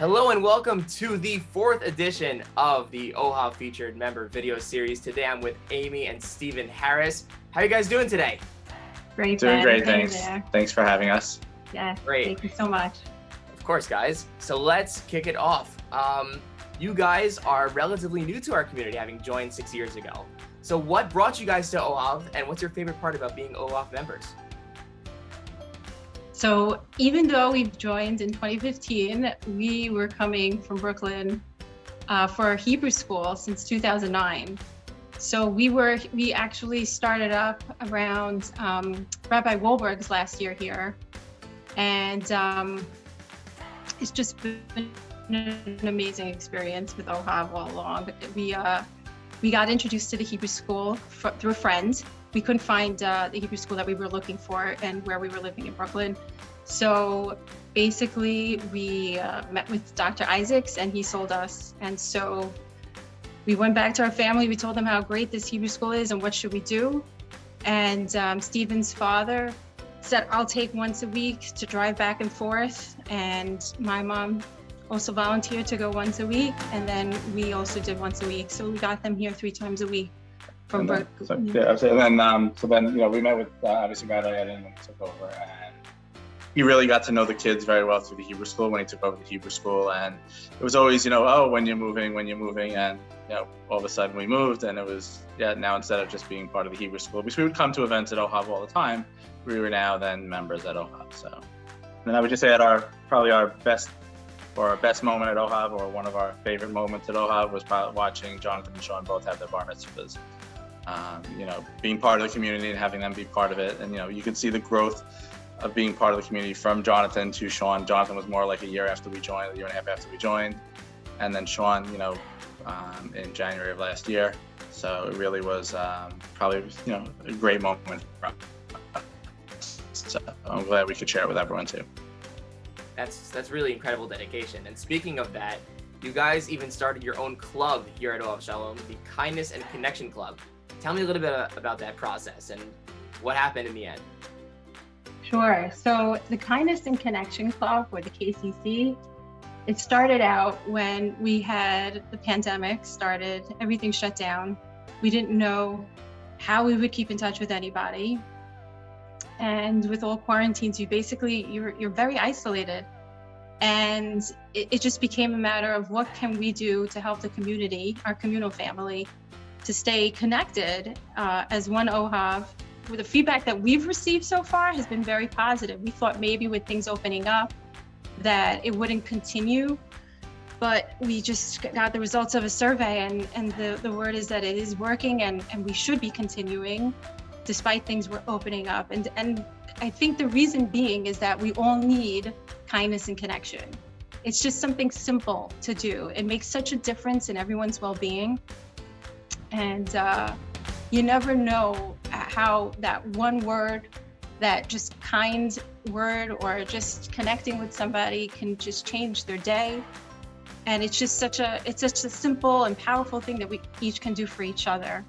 Hello and welcome to the fourth edition of the Ohav featured member video series. Today I'm with Amy and Stephen Harris. How are you guys doing today? Great. Doing great, thanks. Thanks for having us. Yeah, great. Thank you so much. Of course, guys. So let's kick it off. You guys are relatively new to our community, having joined 6 years ago. So what brought you guys to Ohav, and what's your favorite part about being Ohav members? So even though we've joined in 2015, we were coming from Brooklyn for Hebrew school since 2009. So we actually started up around Rabbi Wolberg's last year here. And it's just been an amazing experience with Ohav all along. We got introduced to the Hebrew school through a friend. We couldn't find the Hebrew school that we were looking for and where we were living in Brooklyn. So basically we met with Dr. Isaacs and he sold us. And so we went back to our family. We told them how great this Hebrew school is and what should we do. And Stephen's father said, I'll take once a week to drive back and forth. And my mom also volunteered to go once a week. And then we also did once a week. So we got them here 3 times a week. From and then we met with obviously Rabbi Eden when he took over, and he really got to know the kids very well through the Hebrew school when he took over the Hebrew school. And it was always, oh, when you're moving, and all of a sudden we moved, and it was now instead of just being part of the Hebrew school, because we would come to events at Ohav all the time, we were now then members at Ohav. So, and I would just say that probably our best moment at Ohav, or one of our favorite moments at Ohav, was probably watching Jonathan and Sean both have their bar mitzvahs. Being part of the community and having them be part of it. And, you can see the growth of being part of the community from Jonathan to Sean. Jonathan was more like a year after we joined, a year and a half after we joined. And then Sean, in January of last year. So it really was probably, a great moment for us. So I'm glad we could share it with everyone too. That's really incredible dedication. And speaking of that, you guys even started your own club here at Ohav Shalom, the Kindness and Connection Club. Tell me a little bit about that process and what happened in the end. Sure. So the Kindness and Connection Club, or the KCC, it started out when we had the pandemic started, everything shut down. We didn't know how we would keep in touch with anybody. And with all quarantines, you're very isolated. And it just became a matter of what can we do to help the community, our communal family, to stay connected as one Ohav. The feedback that we've received so far has been very positive. We thought maybe with things opening up that it wouldn't continue, but we just got the results of a survey, and the word is that it is working, and we should be continuing despite things were opening up. And I think the reason being is that we all need kindness and connection. It's just something simple to do. It makes such a difference in everyone's well-being. And you never know how that one word, that just kind word, or just connecting with somebody can just change their day. And it's such a simple and powerful thing that we each can do for each other.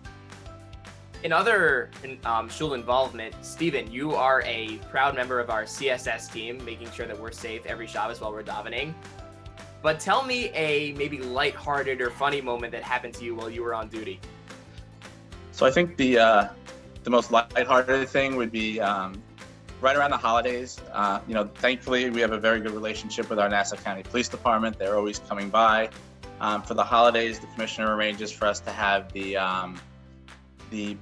In other shul involvement, Stephen, you are a proud member of our CSS team, making sure that we're safe every Shabbos while we're davening. But tell me a maybe lighthearted or funny moment that happened to you while you were on duty. So I think the most lighthearted thing would be right around the holidays. Thankfully we have a very good relationship with our Nassau County Police Department. They're always coming by. For the holidays, the commissioner arranges for us to have the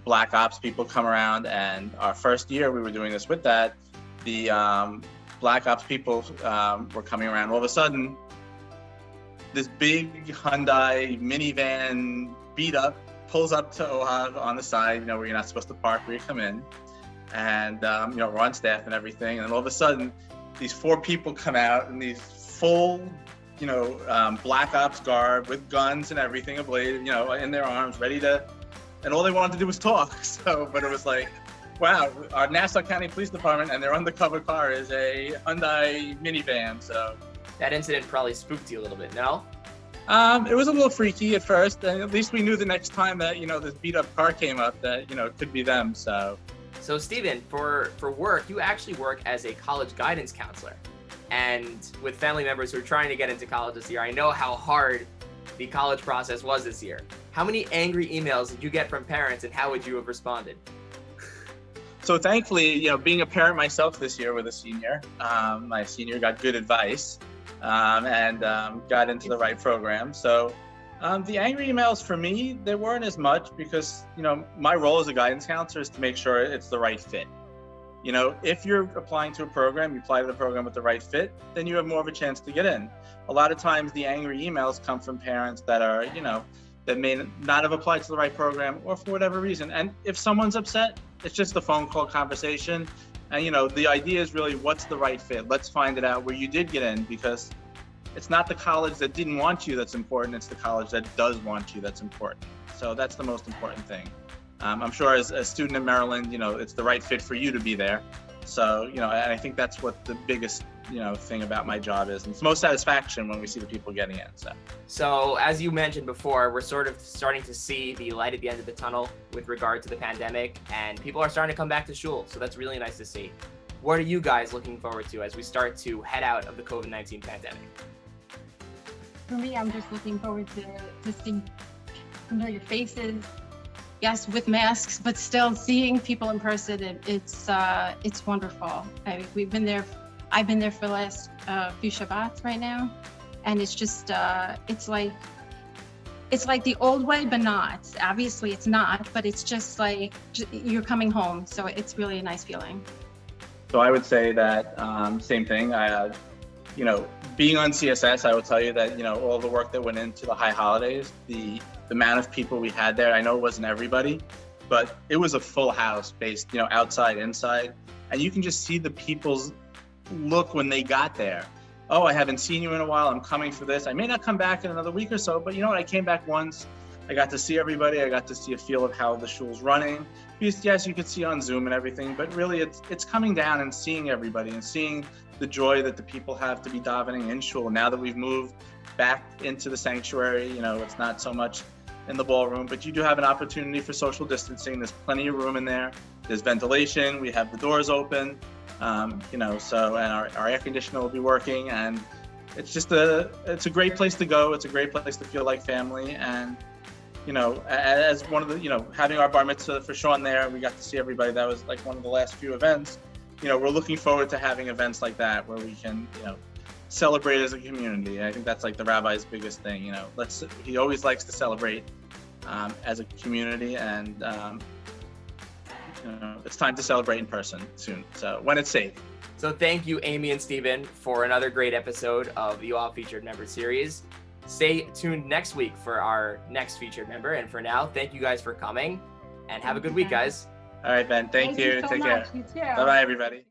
Black Ops people come around, and our first year we were doing this with that. The Black Ops people were coming around. All of a sudden, this big Hyundai minivan beat up pulls up to Ohav on the side, where you're not supposed to park, where you come in. And, we're on staff and everything. And all of a sudden, these 4 people come out in these full, Black Ops garb with guns and everything ablaze, in their arms, ready to, and all they wanted to do was talk. So, but it was like, wow, our Nassau County Police Department and their undercover car is a Hyundai minivan. So that incident probably spooked you a little bit, no? It was a little freaky at first, and at least we knew the next time that, this beat up car came up that, it could be them, so. So Stephen, for work, you actually work as a college guidance counselor. and with family members who are trying to get into college this year, I know how hard the college process was this year. How many angry emails did you get from parents, and how would you have responded? So thankfully, being a parent myself this year with a senior, my senior got good advice and got into the right program. So the angry emails for me, there weren't as much because, my role as a guidance counselor is to make sure it's the right fit. If you're applying to a program, you apply to the program with the right fit, then you have more of a chance to get in. A lot of times the angry emails come from parents that are, that may not have applied to the right program or for whatever reason. And if someone's upset, it's just a phone call conversation. And, the idea is really what's the right fit? Let's find it out where you did get in, because it's not the college that didn't want you that's important. It's the college that does want you that's important. So that's the most important thing. I'm sure as a student in Maryland, it's the right fit for you to be there. So, and I think that's what the biggest, thing about my job is. And it's most satisfaction when we see the people getting in. So as you mentioned before, we're sort of starting to see the light at the end of the tunnel with regard to the pandemic, and people are starting to come back to school. So that's really nice to see. What are you guys looking forward to as we start to head out of the COVID-19 pandemic? For me, I'm just looking forward to seeing familiar faces. Yes, with masks, but still seeing people in person, it's wonderful. I've been there for the last few Shabbats right now, and it's just it's like the old way, but not. Obviously, it's not, but it's just like you're coming home. So it's really a nice feeling. So I would say that same thing. Being on CSS, I will tell you that all the work that went into the high holidays, the amount of people we had there. I know it wasn't everybody, but it was a full house based, outside, inside. And you can just see the people's look when they got there. Oh, I haven't seen you in a while. I'm coming for this. I may not come back in another week or so, but I came back once. I got to see everybody. I got to see a feel of how the shul's running. Because yes, you could see on Zoom and everything, but really it's coming down and seeing everybody and seeing the joy that the people have to be davening in shul. Now that we've moved back into the sanctuary, it's not so much in the ballroom, but you do have an opportunity for social distancing. There's plenty of room in there. There's ventilation. We have the doors open, and our air conditioner will be working, and it's just it's a great place to go. It's a great place to feel like family. And, as one of the, having our bar mitzvah for Sean there, we got to see everybody. That was like one of the last few events. We're looking forward to having events like that where we can, celebrate as a community. I think that's like the rabbi's biggest thing. He always likes to celebrate as a community, and it's time to celebrate in person soon. So when it's safe. So thank you, Amy and Stephen, for another great episode of the Ohav Featured Member Series. Stay tuned next week for our next featured member. And for now, thank you guys for coming, and have a good week, guys. All right, Ben. Thank you. So Take much. care. You too. Bye-bye, everybody.